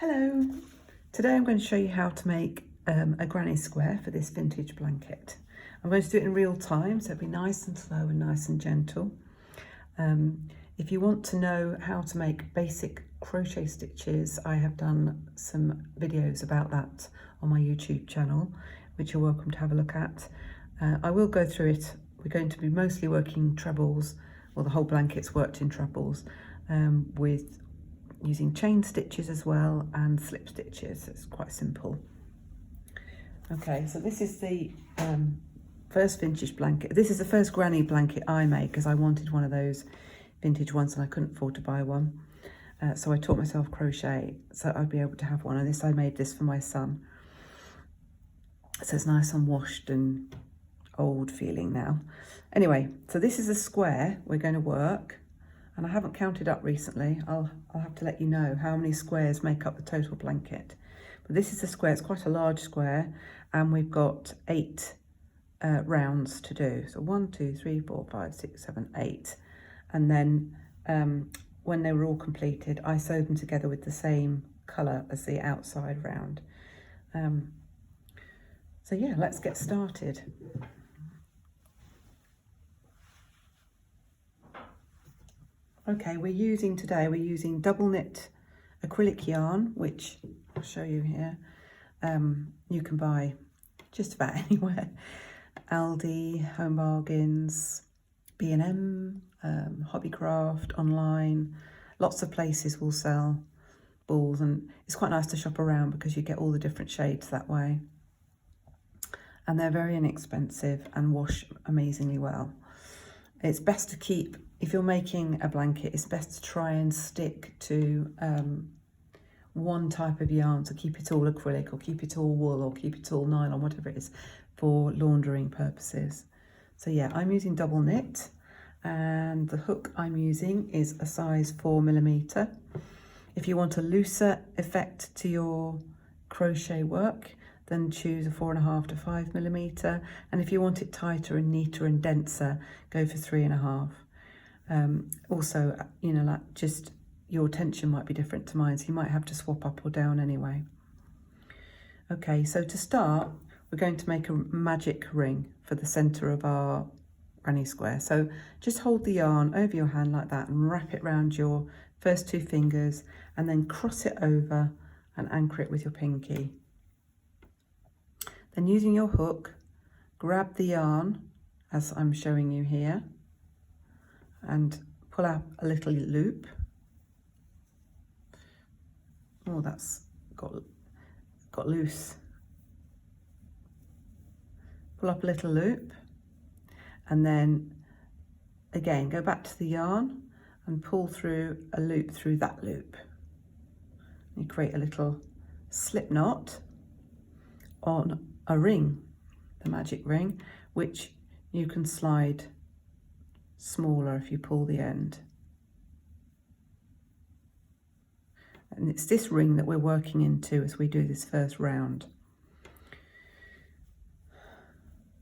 Hello! Today I'm going to show you how to make a granny square for this vintage blanket. I'm going to do it in real time, so it'll be nice and slow and nice and gentle. If you want to know how to make basic crochet stitches, I have done some videos about that on my YouTube channel, which you're welcome to have a look at. I will go through it. We're going to be mostly working trebles, or the whole blanket's worked in trebles, with using chain stitches as well and slip stitches. It's quite simple. Okay, so this is the first vintage blanket. This is the first granny blanket I made because I wanted one of those vintage ones and I couldn't afford to buy one. So I taught myself crochet so I'd be able to have one, and I made this for my son. So it's nice and washed and old feeling now. Anyway, so this is a square we're going to work. And I haven't counted up recently. I'll have to let you know how many squares make up the total blanket. But this is a square, it's quite a large square, and we've got 8 rounds to do. So 1, 2, 3, 4, 5, 6, 7, 8. And then when they were all completed, I sewed them together with the same colour as the outside round. So yeah, let's get started. Okay, we're using double knit acrylic yarn, which I'll show you here. You can buy just about anywhere. Aldi, Home Bargains, B&M, Hobbycraft, online. Lots of places will sell balls, and it's quite nice to shop around because you get all the different shades that way. And they're very inexpensive and wash amazingly well. It's best to keep, if you're making a blanket, it's best to try and stick to one type of yarn, so keep it all acrylic or keep it all wool or keep it all nylon, whatever it is, for laundering purposes. So yeah, I'm using double knit, and the hook I'm using is a size 4mm. If you want a looser effect to your crochet work, then choose a 4.5 to 5mm, and if you want it tighter and neater and denser, go for 3.5. Also, you know, like just your tension might be different to mine, so you might have to swap up or down anyway. Okay, so to start, we're going to make a magic ring for the center of our granny square. So just hold the yarn over your hand like that and wrap it around your first 2 fingers, and then cross it over and anchor it with your pinky. Then using your hook, grab the yarn as I'm showing you here and pull out a little loop. Oh, that's got loose. Pull up a little loop, and then again go back to the yarn and pull through a loop through that loop. You create a little slip knot on a ring, the magic ring, which you can slide smaller if you pull the end. And it's this ring that we're working into as we do this first round.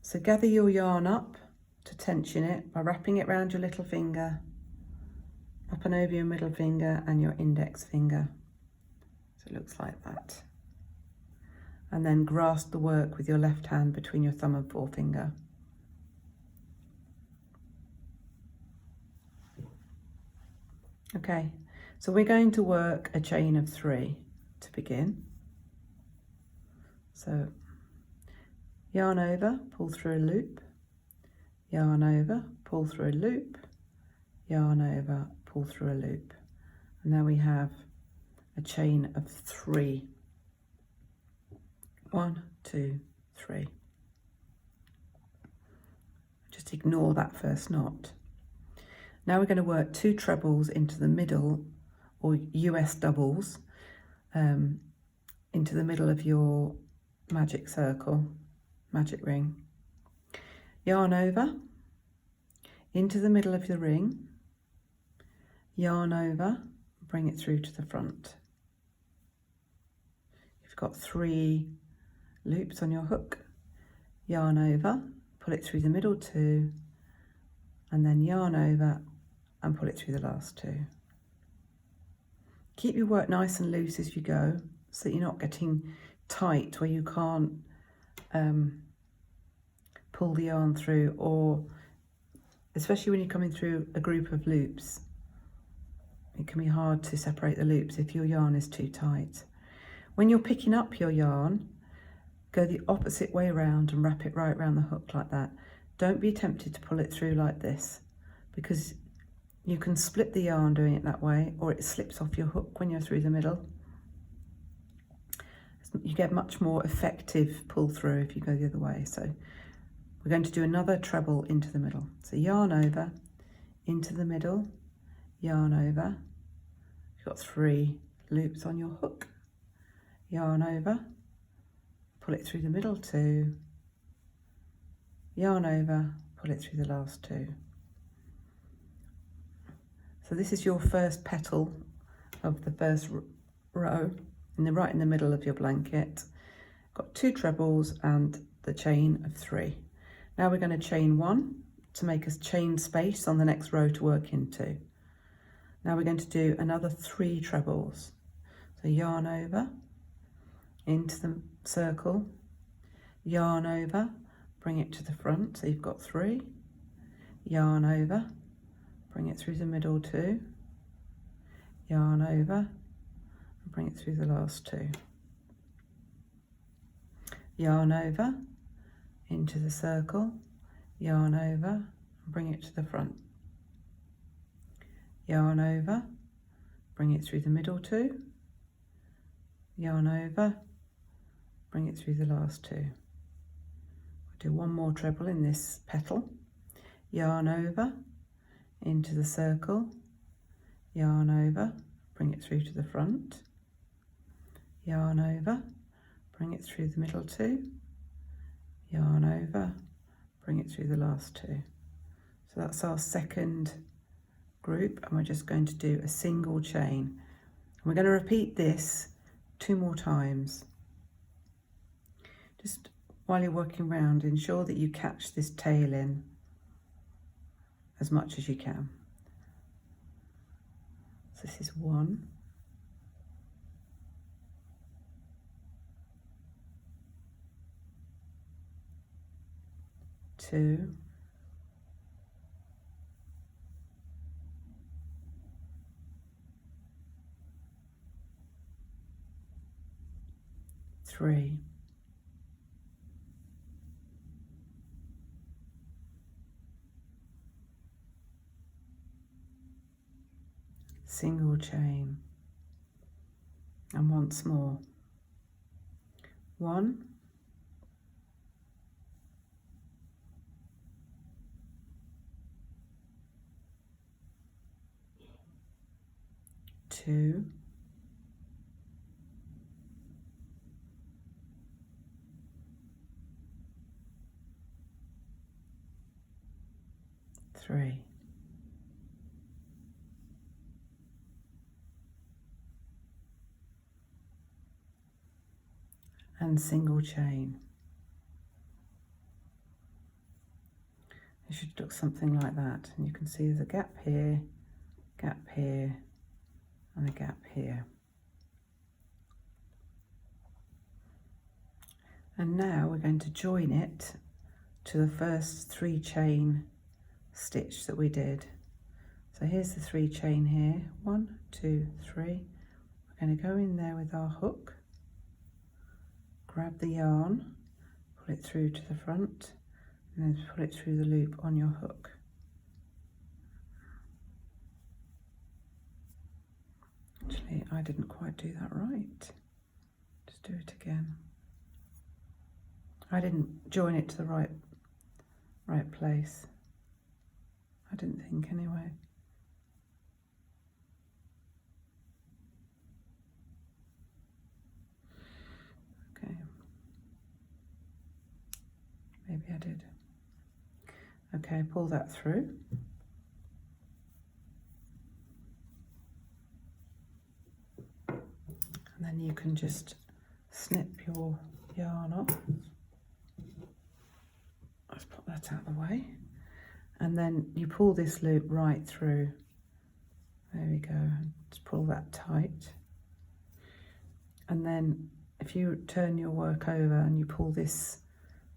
So gather your yarn up to tension it by wrapping it around your little finger, up and over your middle finger and your index finger. So it looks like that. And then grasp the work with your left hand between your thumb and forefinger. Okay, so we're going to work a chain of 3 to begin. So yarn over, pull through a loop, yarn over, pull through a loop, yarn over, pull through a loop. And now we have a chain of 3. 1, 2, 3. Just ignore that first knot. Now we're going to work 2 trebles into the middle, or US doubles, into the middle of your magic circle, magic ring. Yarn over, into the middle of the ring, yarn over, bring it through to the front. You've got 3 loops on your hook, yarn over, pull it through the middle 2, and then yarn over and pull it through the last 2. Keep your work nice and loose as you go, so that you're not getting tight where you can't pull the yarn through, or especially when you're coming through a group of loops, it can be hard to separate the loops if your yarn is too tight. When you're picking up your yarn, go the opposite way around and wrap it right around the hook like that. Don't be tempted to pull it through like this, because you can split the yarn doing it that way, or it slips off your hook when you're through the middle. You get much more effective pull through if you go the other way. So we're going to do another treble into the middle. So yarn over, into the middle, yarn over. You've got 3 loops on your hook. Yarn over, pull it through the middle 2, yarn over, pull it through the last 2. So this is your first petal of the first row, right in the middle of your blanket. Got 2 trebles and the chain of 3. Now we're going to chain 1 to make us chain space on the next row to work into. Now we're going to do another 3 trebles. So yarn over, into the circle, yarn over, bring it to the front, so you've got 3, yarn over, bring it through the middle 2, yarn over, and bring it through the last 2, yarn over, into the circle, yarn over, and bring it to the front, yarn over, bring it through the middle 2, yarn over, bring it through the last 2. We'll do 1 more treble in this petal, yarn over, into the circle, yarn over, bring it through to the front, yarn over, bring it through the middle 2, yarn over, bring it through the last 2. So that's our second group, and we're just going to do a single chain. And we're going to repeat this 2 more times. Just while you're working round, ensure that you catch this tail in as much as you can. So this is 1, 2, 3, 1 chain, and once more, 1, 2, 3, and single chain. It should look something like that, and you can see there's a gap here, and a gap here. And now we're going to join it to the first 3 chain stitch that we did. So here's the 3 chain here, 1, 2, 3. We're going to go in there with our hook, grab the yarn, pull it through to the front, and then pull it through the loop on your hook. Actually, I didn't quite do that right. Just do it again. I didn't join it to the right place. I didn't think anyway. Okay. Maybe I did. Okay, pull that through. And then you can just snip your yarn off. Let's put that out of the way. And then you pull this loop right through. There we go. Just pull that tight. And then if you turn your work over and you pull this,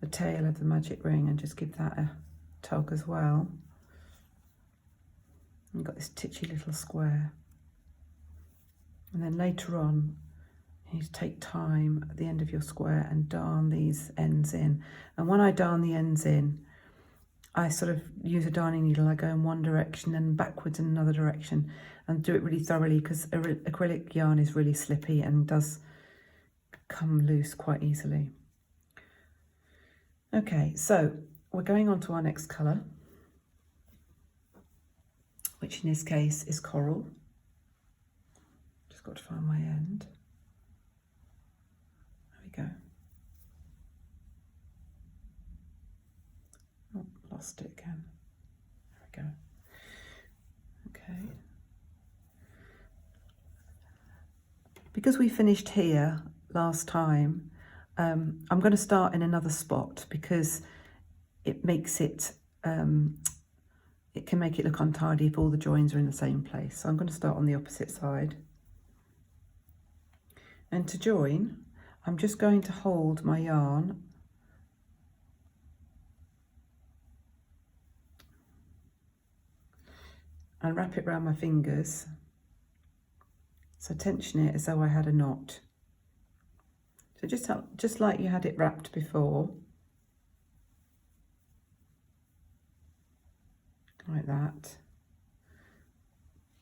the tail of the magic ring, and just give that a tug as well, you've got this titchy little square. And then later on, you need to take time at the end of your square and darn these ends in. And when I darn the ends in, I sort of use a darning needle. I go in one direction and backwards in another direction, and do it really thoroughly, because acrylic yarn is really slippy and does come loose quite easily. Okay, so we're going on to our next colour, which in this case is coral. Just got to find my end. There we go. Oh, lost it again. There we go. Okay. Because we finished here last time, I'm going to start in another spot, because it makes it, it can make it look untidy if all the joins are in the same place. So I'm going to start on the opposite side. And to join, I'm just going to hold my yarn and wrap it around my fingers. So tension it as though I had a knot. So just like you had it wrapped before, like that.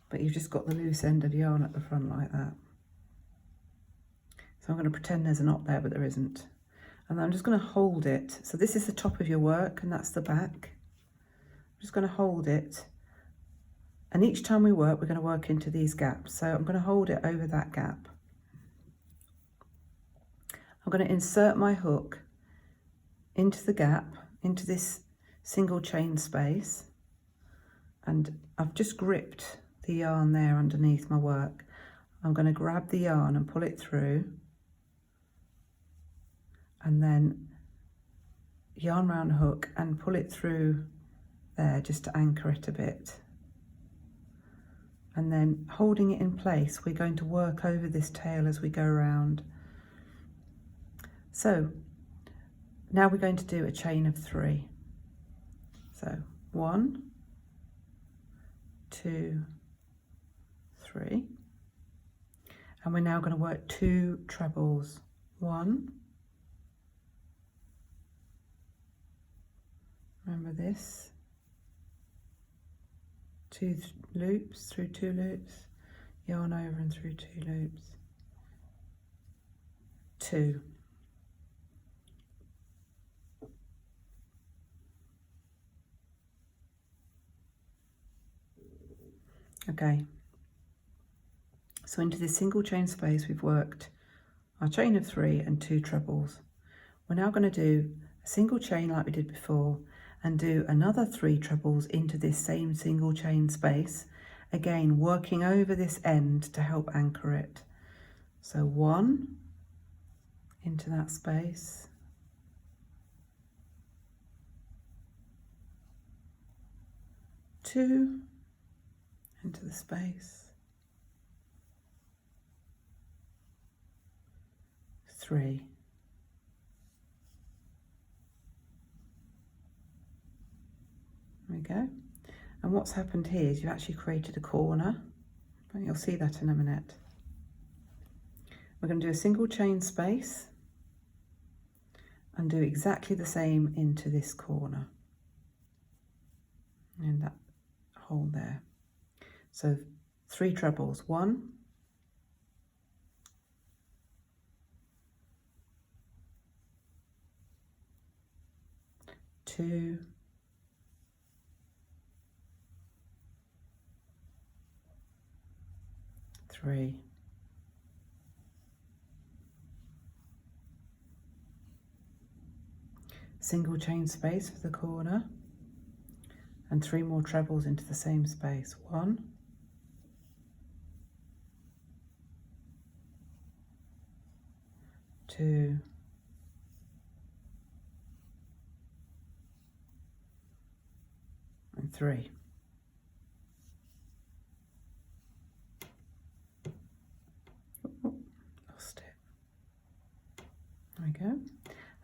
But you've just got the loose end of yarn at the front like that. So I'm going to pretend there's a knot there, but there isn't. And I'm just going to hold it. So this is the top of your work, and that's the back. I'm just going to hold it. And each time we work, we're going to work into these gaps. So I'm going to hold it over that gap. I'm going to insert my hook into the gap, into this single chain space. And I've just gripped the yarn there underneath my work. I'm going to grab the yarn and pull it through. And then yarn round hook and pull it through there just to anchor it a bit. And then holding it in place, we're going to work over this tail as we go around. So now we're going to do a chain of 3. So 1, 2, 3. And we're now going to work 2 trebles. 1. Remember this. 2 loops through 2 loops, yarn over and through 2 loops. 2. Okay. So into this single chain space, we've worked our chain of 3 and 2 trebles. We're now going to do a single chain like we did before, and do another 3 trebles into this same single chain space, again working over this end to help anchor it. So 1 into that space, 2 into the space, 3. There we go. And what's happened here is you've actually created a corner, but you'll see that in a minute. We're going to do a single chain space and do exactly the same into this corner in that hole there. So 3 trebles. 1, 2, 3. Single chain space for the corner and 3 more trebles into the same space. 1, 2, 3. Oh, lost it. we go,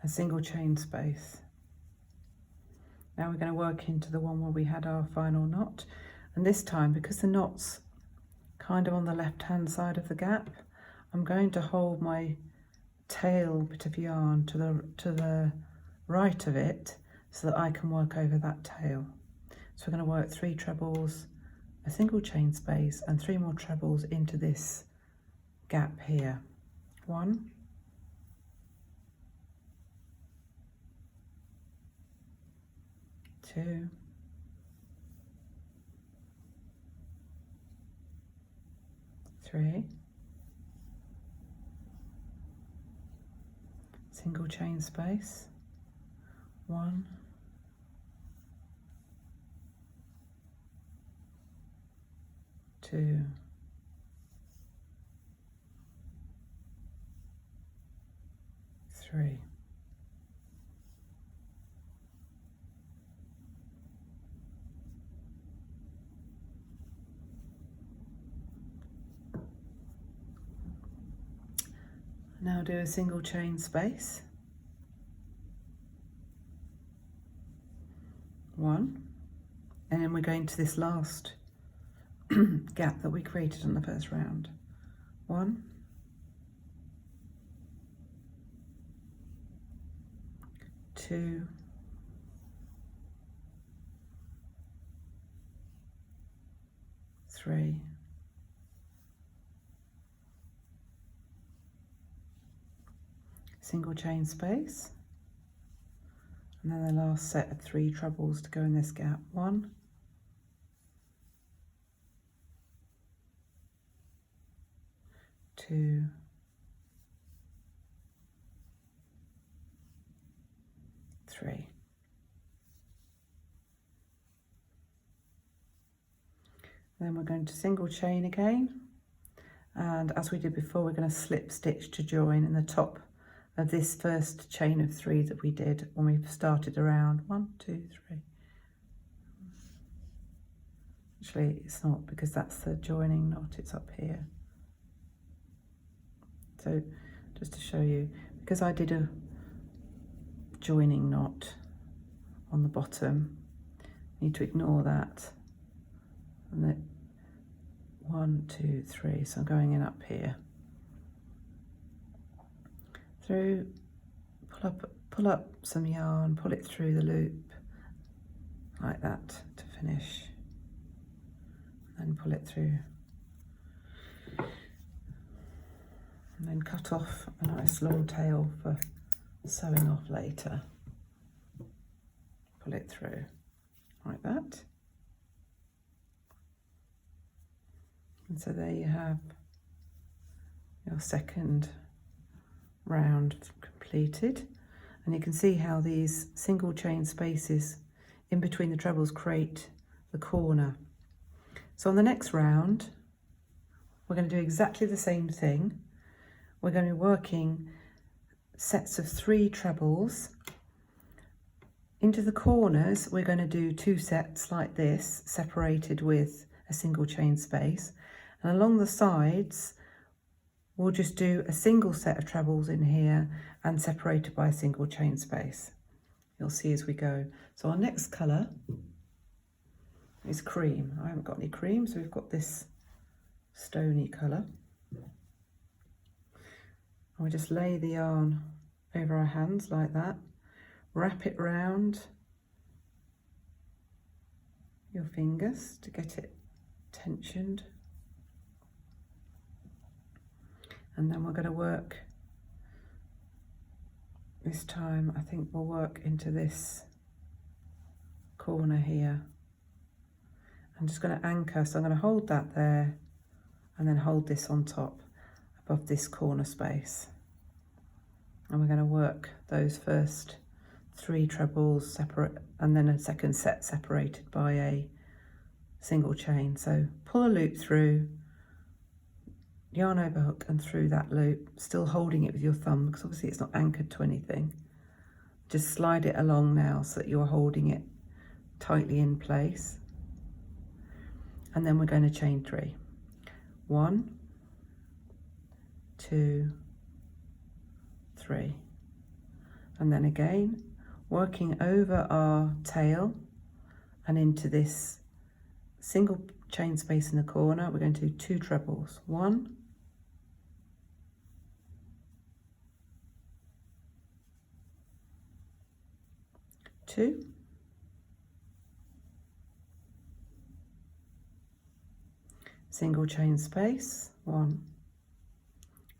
a single chain space. Now we're going to work into the one where we had our final knot, and this time, because the knot's kind of on the left hand side of the gap, I'm going to hold my tail bit of yarn to the right of it so that I can work over that tail. So we're going to work 3 trebles, a single chain space, and 3 more trebles into this gap here. 1, 2, 3, single chain space, 1, 2, 3. Now do a single chain space, 1, and then we're going to this last gap that we created on the first round. 1, 2, 3, single chain space, and then the last set of 3 trebles to go in this gap. 1, 2, 3. Then we're going to single chain again, and as we did before, we're going to slip stitch to join in the top of this first chain of 3 that we did when we started around 1, 2, 3. Actually, it's not, because that's the joining knot, it's up here. So just to show you, because I did a joining knot on the bottom, you need to ignore that. And then 1, 2, 3, so I'm going in up here. Through, pull up some yarn, pull it through the loop like that to finish, and then pull it through, and then cut off a nice long tail for sewing off later. Pull it through like that, and so there you have your second round completed, and you can see how these single chain spaces in between the trebles create the corner. So on the next round we're going to do exactly the same thing. We're going to be working sets of 3 trebles. Into the corners we're going to do 2 sets like this, separated with a single chain space, and along the sides we'll just do a single set of trebles in here and separated by a single chain space. You'll see as we go. So our next colour is cream. I haven't got any cream, so we've got this stony colour. And we just lay the yarn over our hands like that, wrap it round your fingers to get it tensioned. And then we're going to work, this time I think we'll work into this corner here. I'm just going to anchor, so I'm going to hold that there and then hold this on top above this corner space. And we're going to work those first 3 trebles separate, and then a second set separated by a single chain. So pull a loop through, yarn over hook and through that loop, still holding it with your thumb because obviously it's not anchored to anything. Just slide it along now so that you're holding it tightly in place. And then we're going to chain 3. 1, 2, 3. And then again, working over our tail and into this single chain space in the corner, we're going to do 2 trebles. 1, 2, single chain space, 1,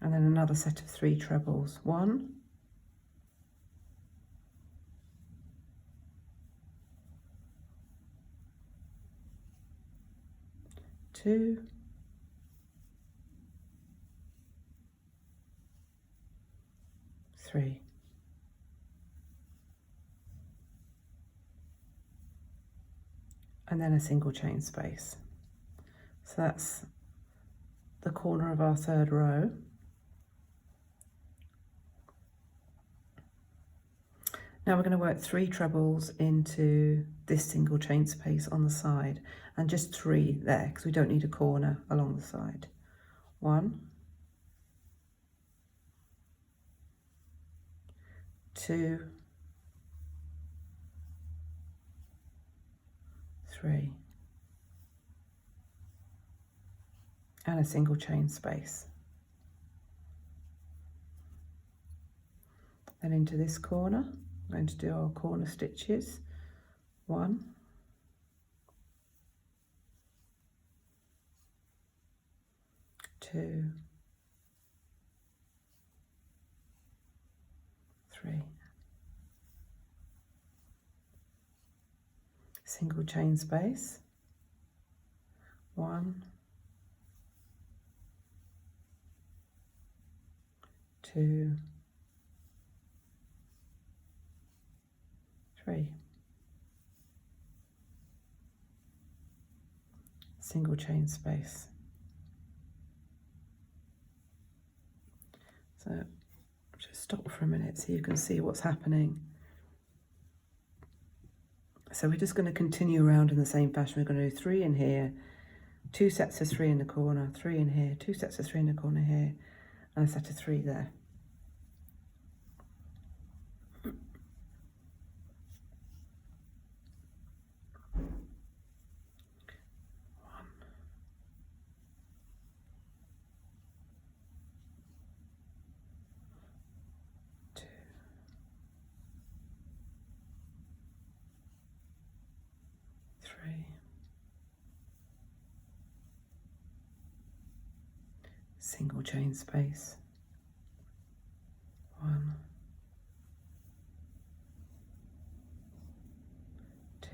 and then another set of 3 trebles. 1, 2, 3. And then a single chain space. So that's the corner of our 3rd row. Now we're going to work 3 trebles into this single chain space on the side, and just 3 there because we don't need a corner along the side. 1, 2, 3, and a single chain space. Then into this corner, I'm going to do our corner stitches. 1, 2, 3, single chain space. 1, 2, 3, single chain space. So just stop for a minute so you can see what's happening. So we're just going to continue around in the same fashion. We're going to do 3 in here, 2 sets of 3 in the corner, 3 in here, 2 sets of 3 in the corner here, and a set of 3 there. 2, single chain space. 1, 2,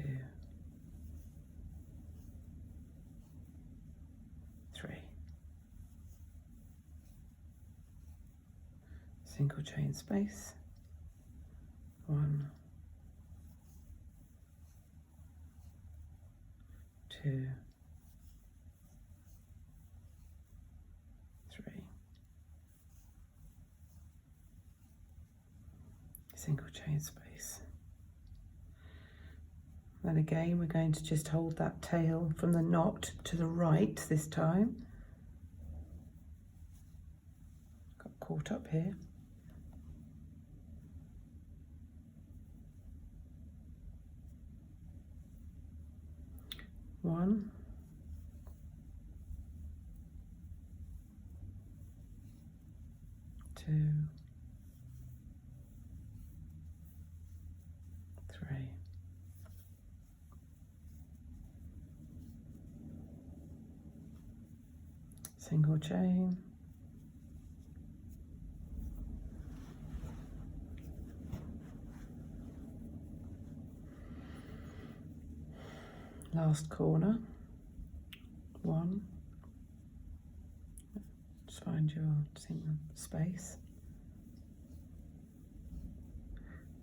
3, single chain space. 1, 2, 3, single chain space. Then again, we're going to just hold that tail from the knot to the right this time. Got caught up here. One, 2, 3, single chain, last corner. 1, just find your single space.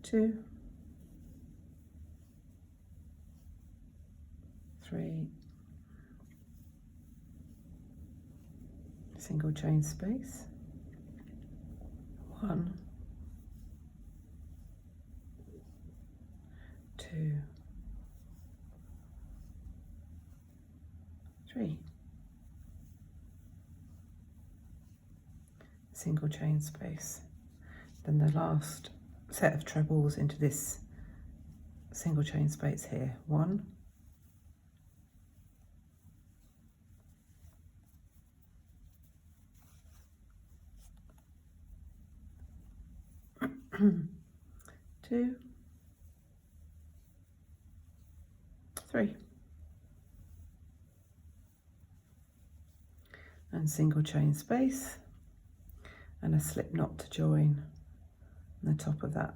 2, 3, single chain space. 1, 2, 3, single chain space. Then the last set of trebles into this single chain space here. 1, 2, 3, and single chain space and a slip knot to join the top of that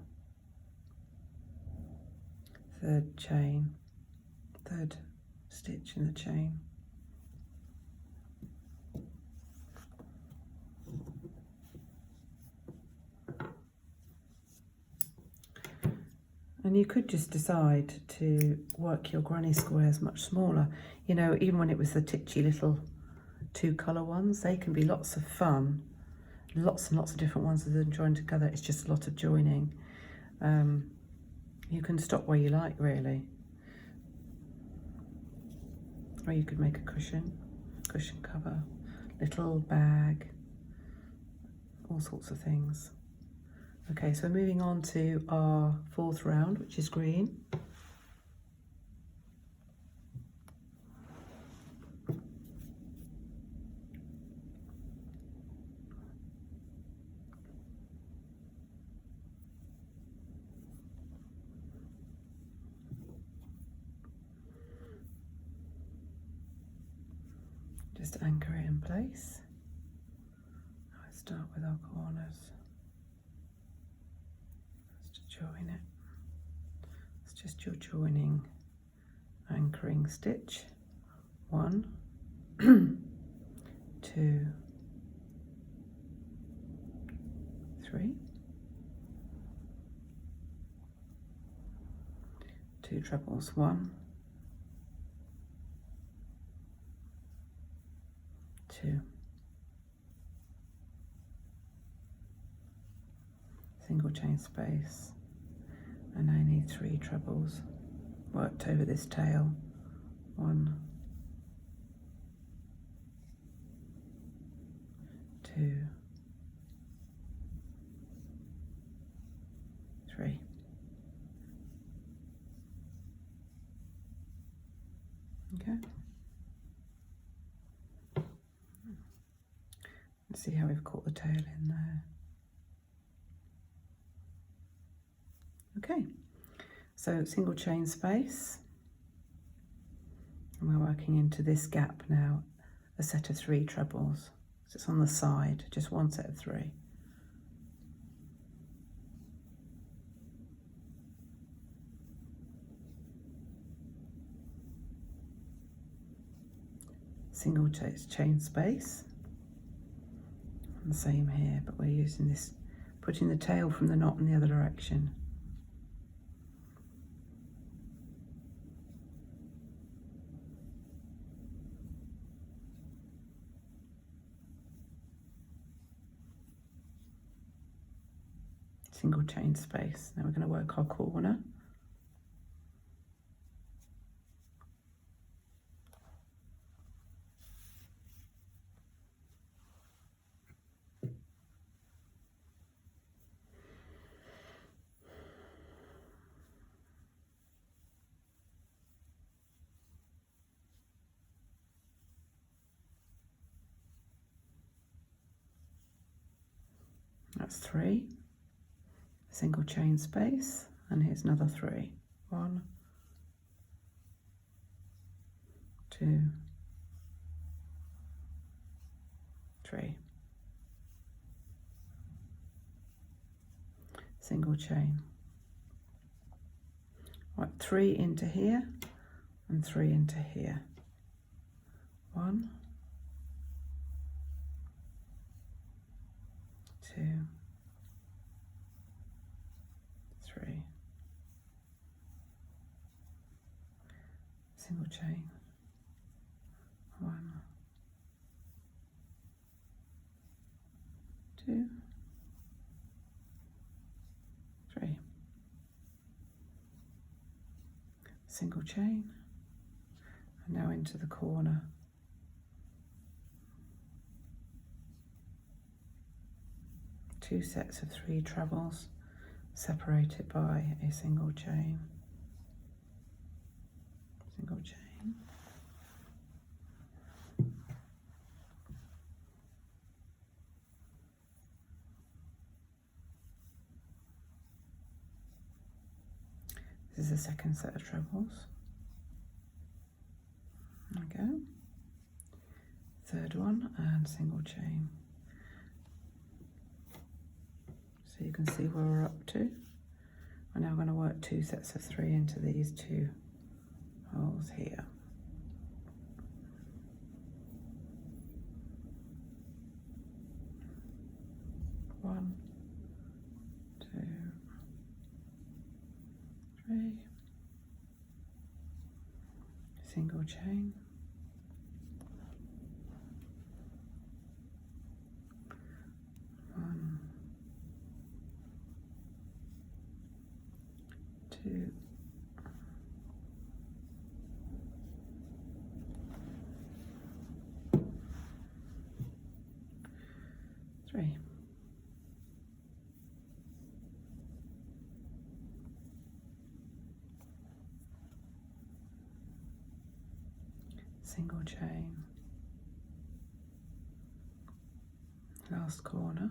third stitch in the chain. And you could just decide to work your granny squares much smaller. You know, even when it was the titchy little 2 colour ones, they can be lots of fun. Lots and lots of different ones that are joined together. It's just a lot of joining. You can stop where you like, really. Or you could make a cushion cover, little bag, all sorts of things. Okay, so moving on to our 4th round, which is green. Just anchor it in place. I start with our corners. Just to join it. It's just your joining, anchoring stitch. 1, 2, 3, 2 trebles. 1, 2, single chain space, and I need 3 trebles worked over this tail. 1, 2, 3. Okay. Let's see how we've caught the tail in there. Okay, so single chain space, and we're working into this gap now, a set of 3 trebles. So it's on the side, just 1 set of 3. Single chain space, and the same here, but we're using this, putting the tail from the knot in the other direction. Single chain space. Now we're going to work our corner. That's 3. Single chain space, and here's another 3. 1, 2, 3. Single chain. Right, 3 into here and 3 into here. 1, 2, 3. Single chain. 1, 2, 3. Single chain, and now into the corner. Two sets of 3 trebles, separate it by a single chain. Single chain. This is the second set of trebles. There we go. Third one and single chain. So you can see where we're up to. We're now going to work 2 sets of 3 into these 2 holes here. One, 2, 3, single chain, one, 2, 3. Single chain, last corner,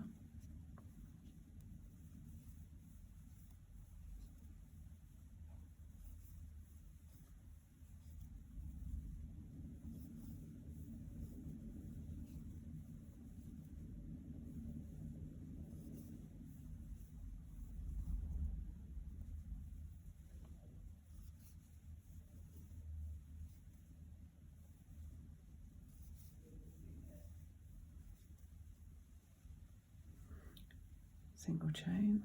single chain,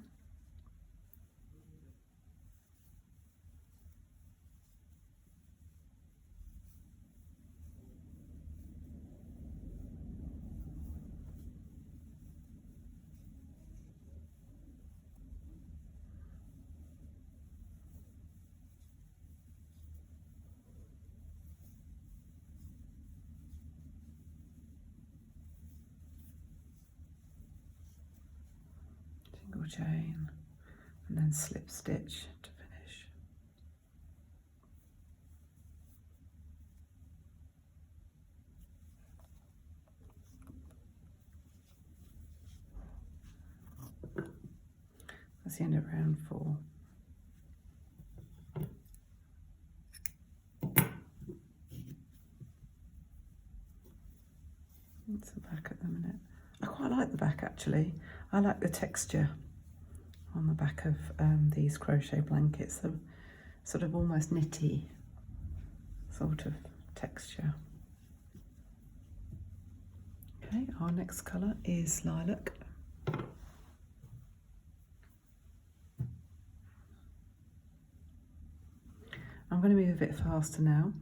single chain, and then slip stitch to finish. That's the end of round 4. That's the back at the minute. I quite like the back actually. I like the texture on the back of these crochet blankets, the sort of almost knitty sort of texture. Okay, our next colour is lilac. I'm going to move a bit faster now.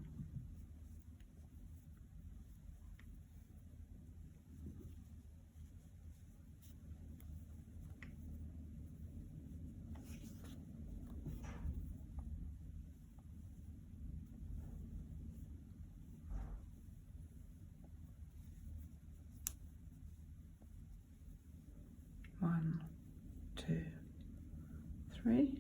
One, 2, 3.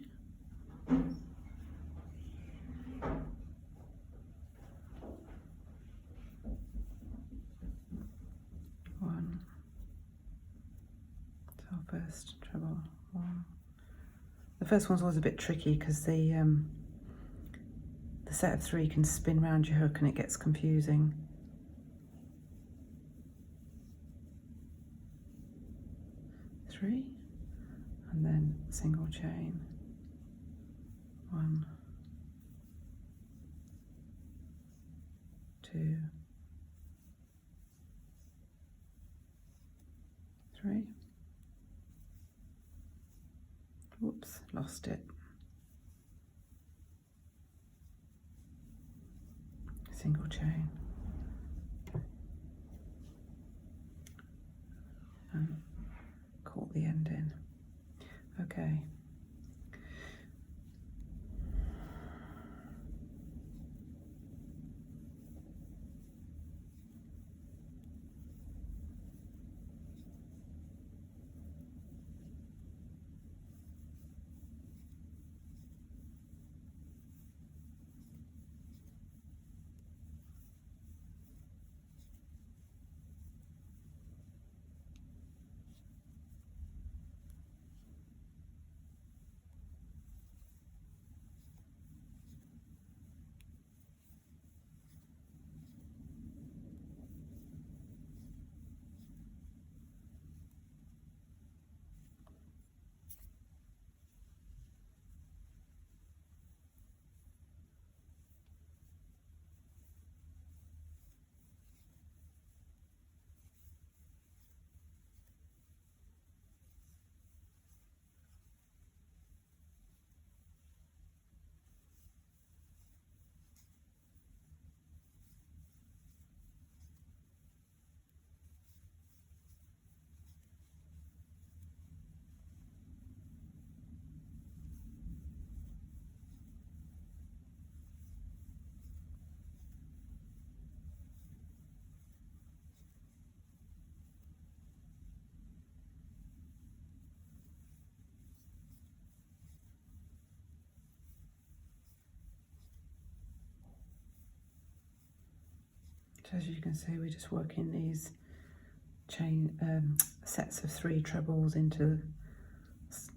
One. So first treble 1. The first one's always a bit tricky because the set of 3 can spin round your hook and it gets confusing. Three, and then single chain, 1, 2, 3. Whoops, lost it. Single chain, and caught the end in. Okay. So as you can see, we're just working these chain sets of 3 trebles into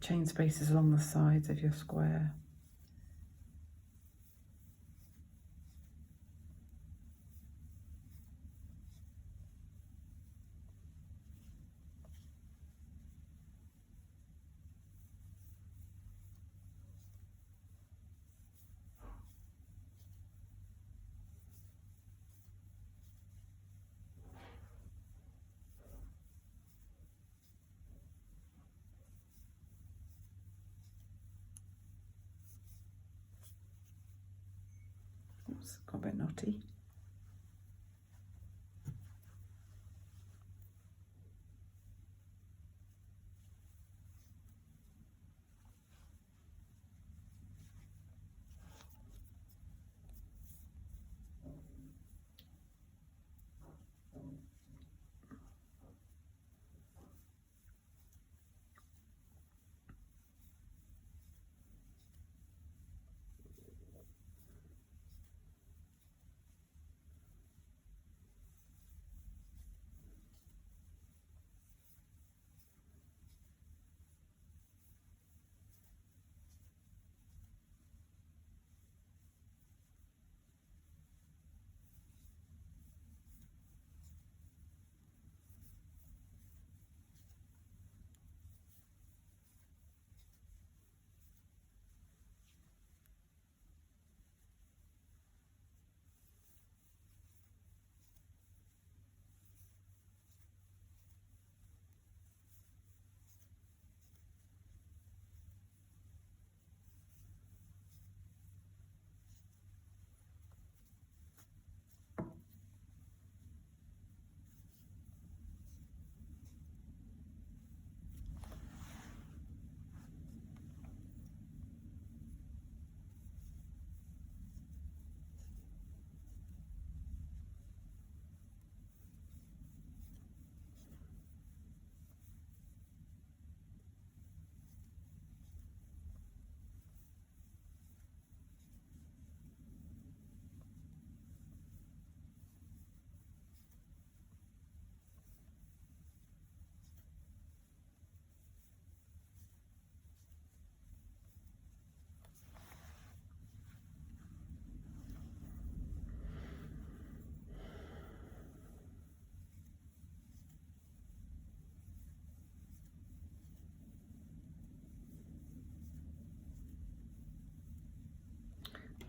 chain spaces along the sides of your square. Oops, got a bit knotty.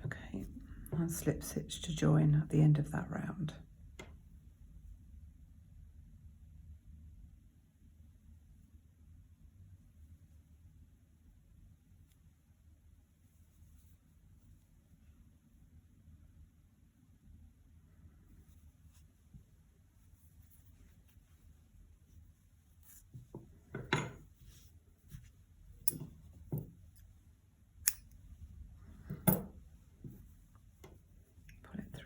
Okay, and slip stitch to join at the end of that round. Pull it through.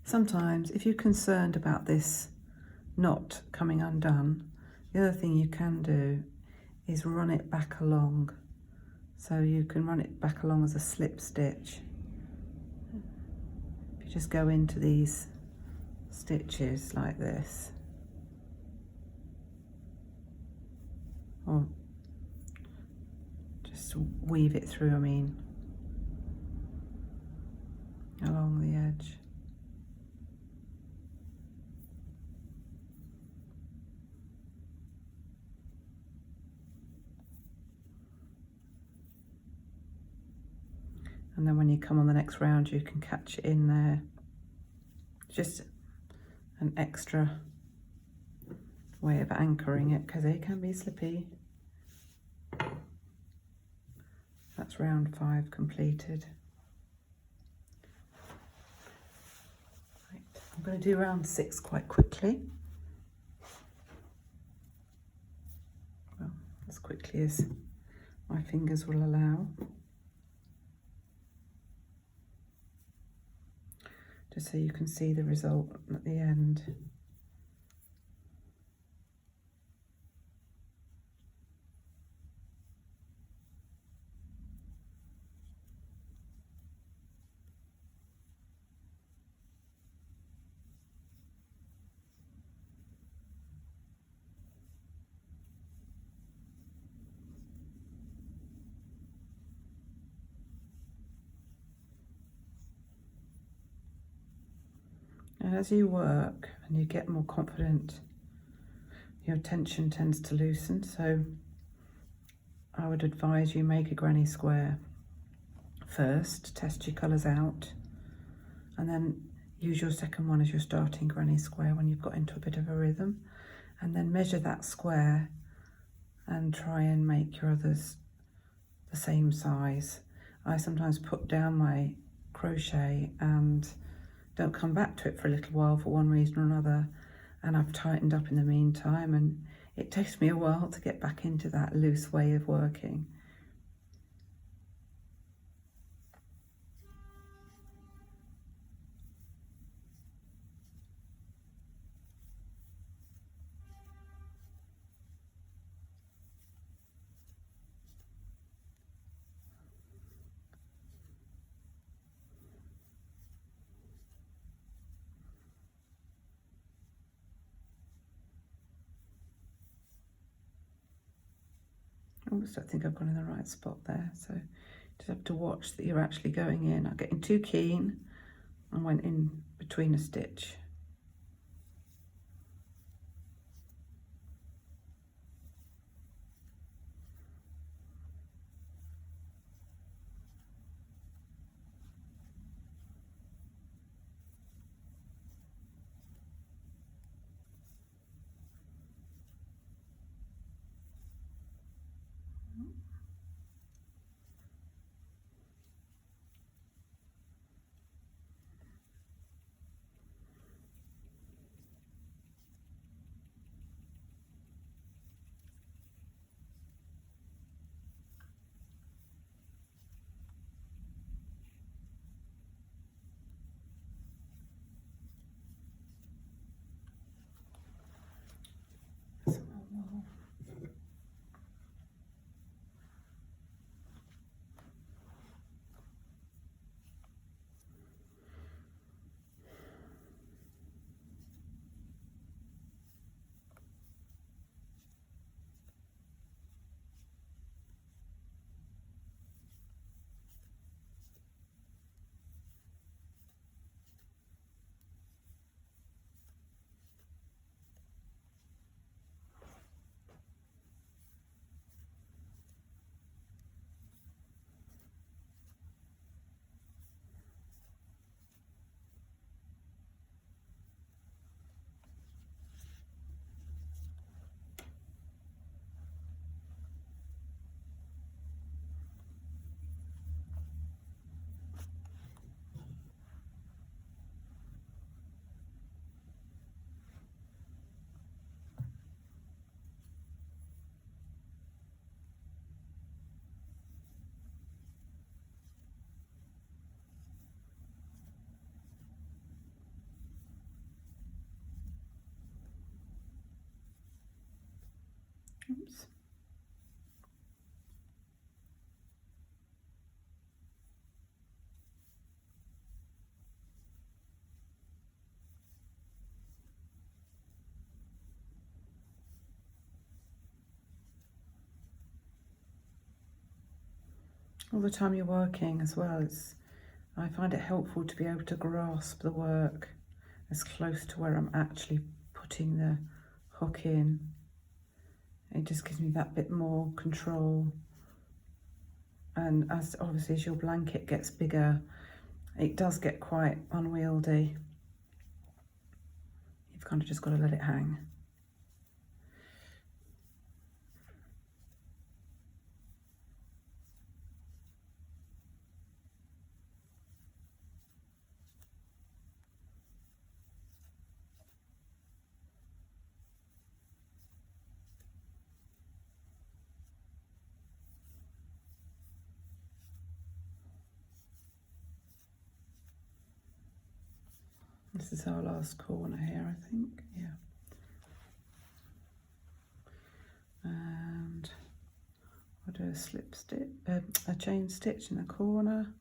Sometimes, if you're concerned about this knot coming undone, the other thing you can do is run it back along. So you can run it back along as a slip stitch. If you just go into these stitches like this, or just weave it through, along the edge. And then when you come on the next round, you can catch it in there. Just an extra way of anchoring it, because they can be slippy. That's round 5 completed. Right, I'm going to do round 6 quite quickly. Well, as quickly as my fingers will allow. Just so you can see the result at the end. And as you work and you get more confident, your tension tends to loosen. So I would advise you make a granny square first, test your colours out, and then use your second one as your starting granny square when you've got into a bit of a rhythm, and then measure that square and try and make your others the same size. I sometimes put down my crochet and don't come back to it for a little while for one reason or another, and I've tightened up in the meantime, and it takes me a while to get back into that loose way of working. Oops, I think I've gone in the right spot there, so just have to watch that you're actually going in. I'm getting too keen and went in between a stitch. Oops. All the time you're working as well, I find it helpful to be able to grasp the work as close to where I'm actually putting the hook in. It just gives me that bit more control. And as obviously as your blanket gets bigger, it does get quite unwieldy. You've kind of just got to let it hang. This is our last corner here, I think, yeah. And I'll do a slip stitch, a chain stitch in the corner.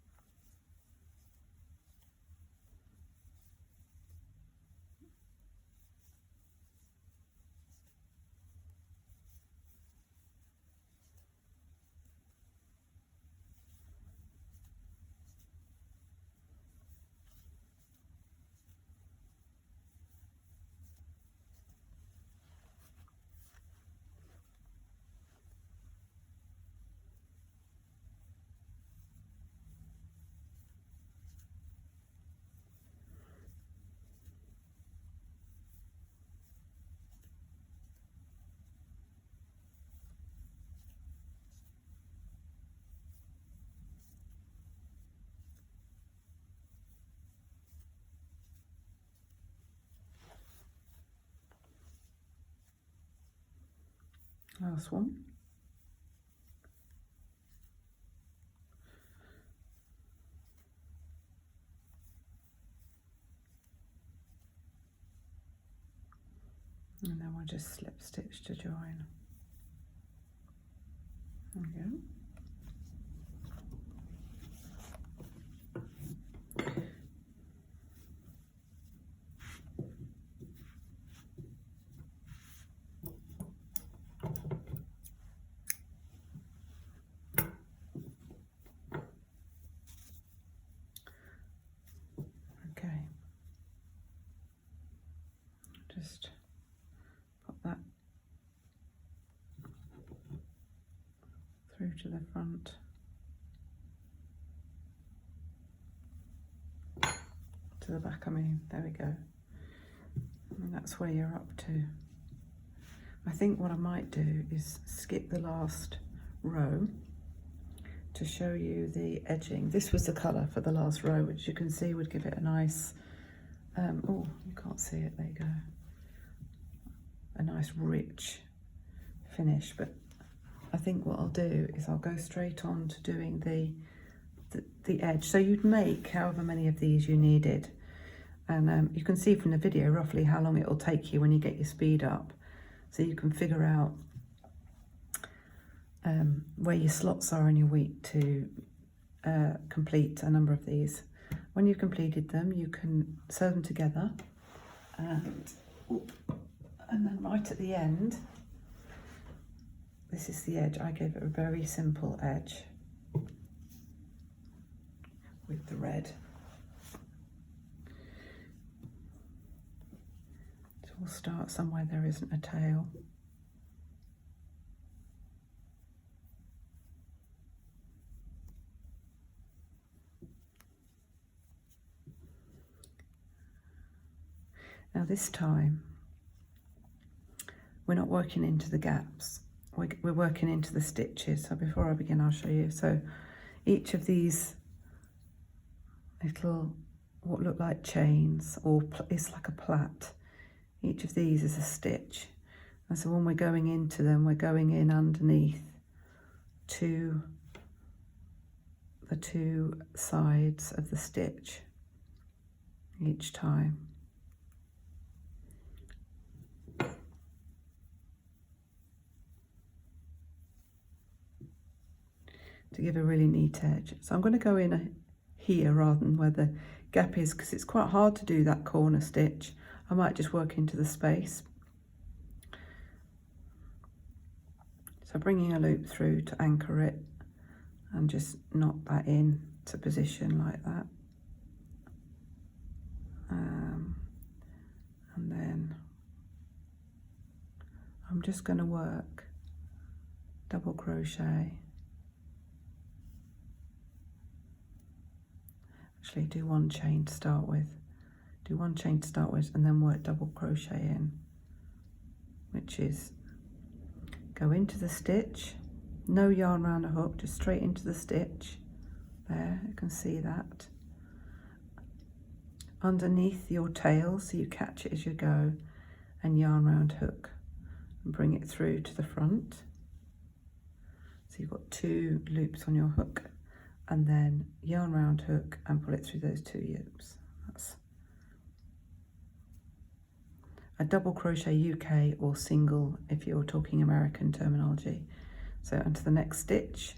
last one. And then we'll just slip stitch to join. There we go. Okay. Just pop that through to the front. To the back, I mean, there we go. And that's where you're up to. I think what I might do is skip the last row to show you the edging. This was the colour for the last row, which you can see would give it a nice, oh, you can't see it, there you go. A nice rich finish, but I think what I'll do is I'll go straight on to doing the edge. So you'd make however many of these you needed. And you can see from the video roughly how long it will take you when you get your speed up. So you can figure out where your slots are in your week to complete a number of these. When you've completed them, you can sew them together, and then right at the end, this is the edge. I gave it a very simple edge with the red. So we'll start somewhere there isn't a tail. Now this time, we're not working into the gaps, we're working into the stitches. So before I begin, I'll show you. So each of these little, what look like chains, or it's like a plait, each of these is a stitch. And so when we're going into them, we're going in underneath to the two sides of the stitch each time. To give a really neat edge. So I'm going to go in here rather than where the gap is, because it's quite hard to do that corner stitch. I might just work into the space. So bringing a loop through to anchor it and just knot that in to position like that. And then I'm just going to work double crochet. Actually, do one chain to start with. Do one chain to start with and then work double crochet in, which is go into the stitch, no yarn around the hook, just straight into the stitch. There, you can see that. Underneath your tail, so you catch it as you go, and yarn round hook and bring it through to the front. So you've got 2 loops on your hook, and then yarn round hook and pull it through those 2 loops. That's a double crochet UK, or single if you're talking American terminology. So onto the next stitch,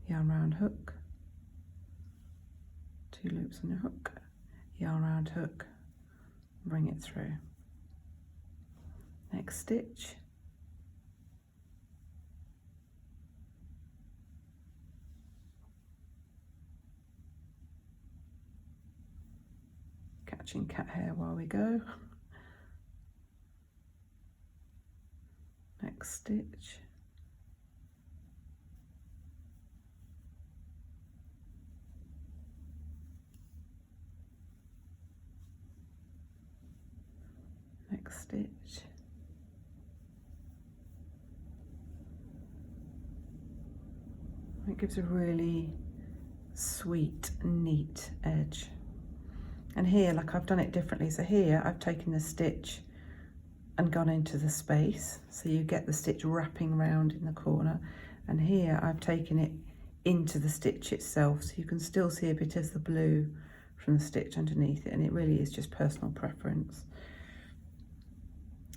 yarn round hook, 2 loops on your hook, yarn round hook, bring it through. Next stitch, catching cat hair while we go. Next stitch, next stitch, it gives a really sweet, neat edge. And here, like I've done it differently, so here I've taken the stitch and gone into the space, so you get the stitch wrapping round in the corner, and here I've taken it into the stitch itself, so you can still see a bit of the blue from the stitch underneath it, and it really is just personal preference.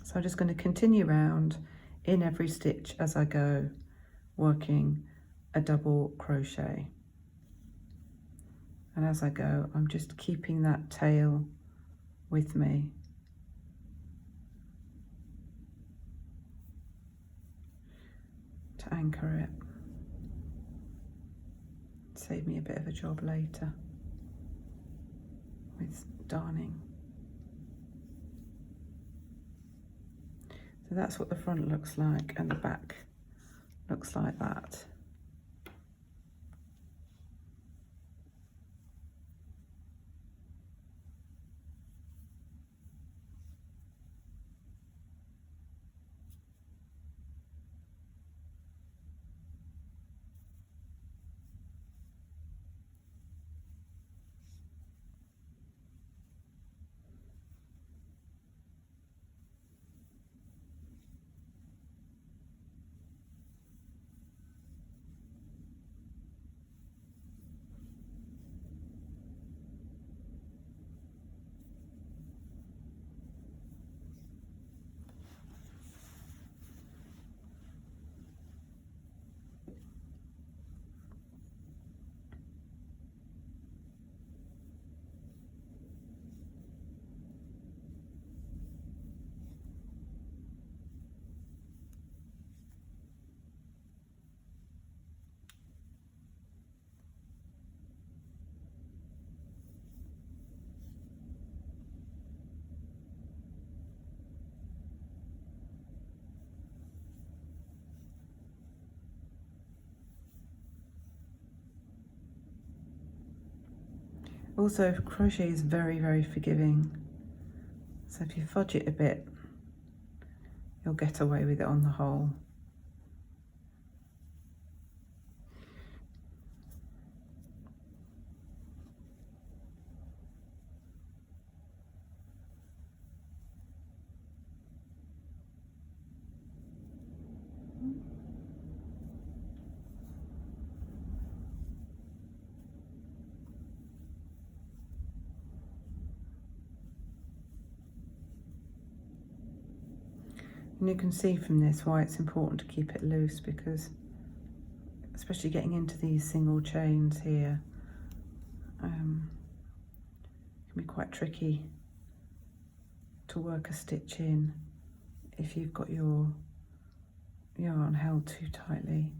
So I'm just going to continue round in every stitch as I go, working a double crochet, and as I go I'm just keeping that tail with me. To anchor it, save me a bit of a job later with darning. So that's what the front looks like, and the back looks like that. Also, crochet is very, very forgiving, so if you fudge it a bit, you'll get away with it on the whole. And you can see from this why it's important to keep it loose, because especially getting into these single chains here, can be quite tricky to work a stitch in if you've got your yarn held too tightly.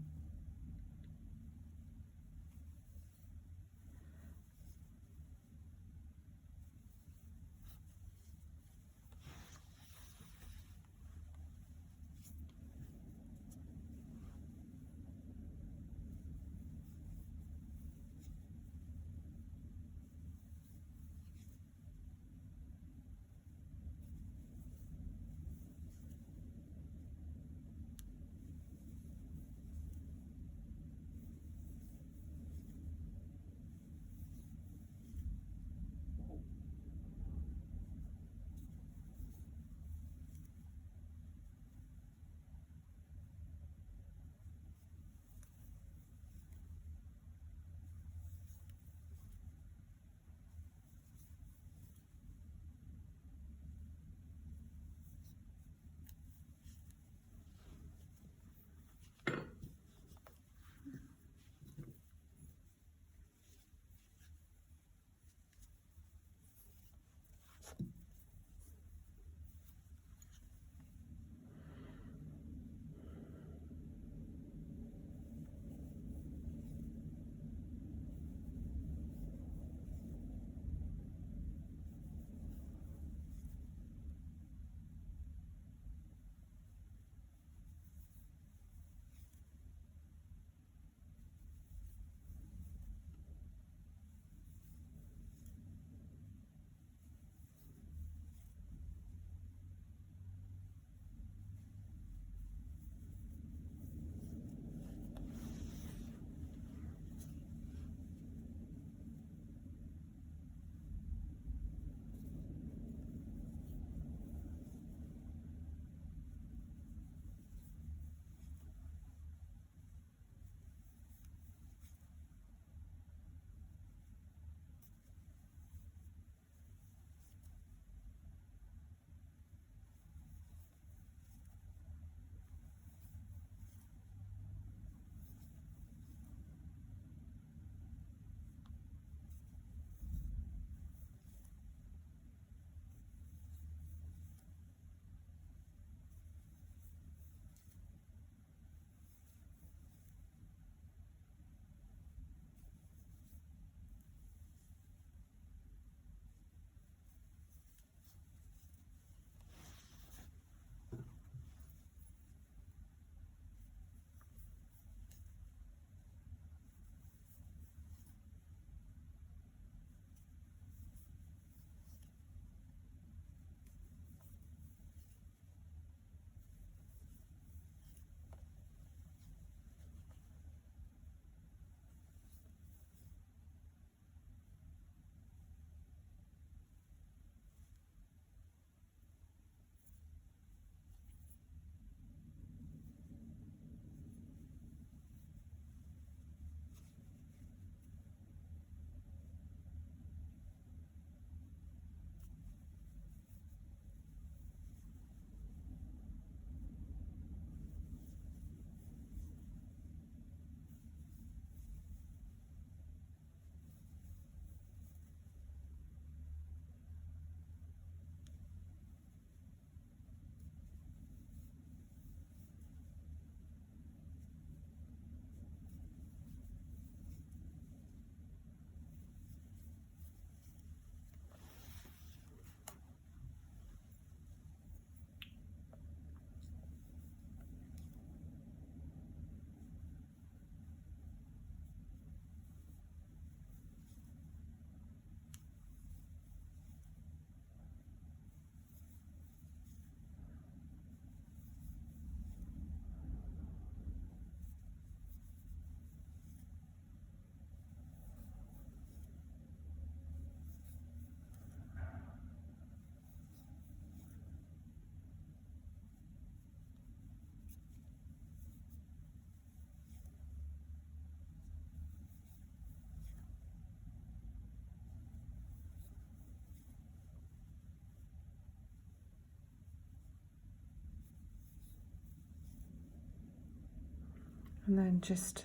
and then just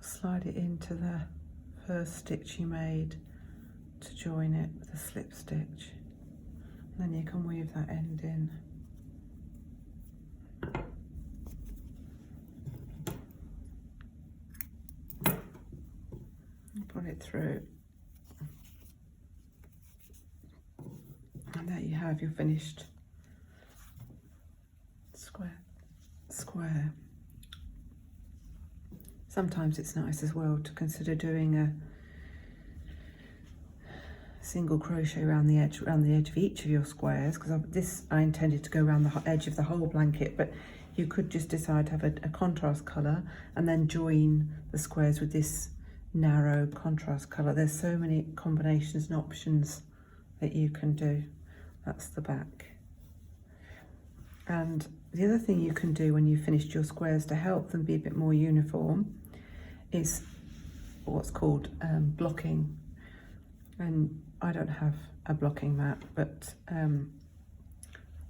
slide it into the first stitch you made to join it with a slip stitch. And then you can weave that end in. Put it through. And there you have your finished square. Sometimes it's nice as well to consider doing a single crochet around the edge of each of your squares, because I intended to go around the edge of the whole blanket, but you could just decide to have a contrast colour and then join the squares with this narrow contrast colour. There's so many combinations and options that you can do. That's the back. And the other thing you can do when you've finished your squares to help them be a bit more uniform is what's called blocking. And I don't have a blocking mat, but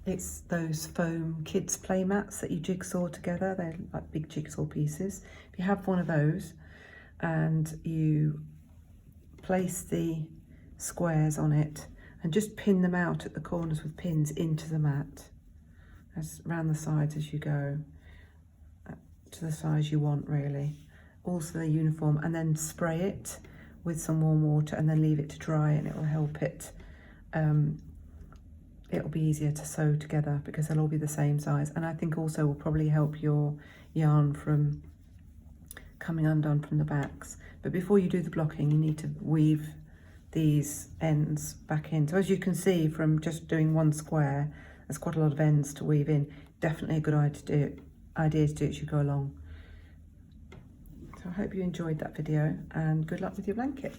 it's those foam kids play mats that you jigsaw together. They're like big jigsaw pieces. If you have one of those and you place the squares on it and just pin them out at the corners with pins into the mat, as around the sides as you go, to the size you want really. Also they're uniform, and then spray it with some warm water and then leave it to dry, and it will help it. It'll be easier to sew together because they'll all be the same size, and I think also will probably help your yarn from coming undone from the backs. But before you do the blocking, you need to weave these ends back in. So as you can see from just doing one square, there's quite a lot of ends to weave in. Definitely a good idea to do it as you go along. So I hope you enjoyed that video, and good luck with your blanket.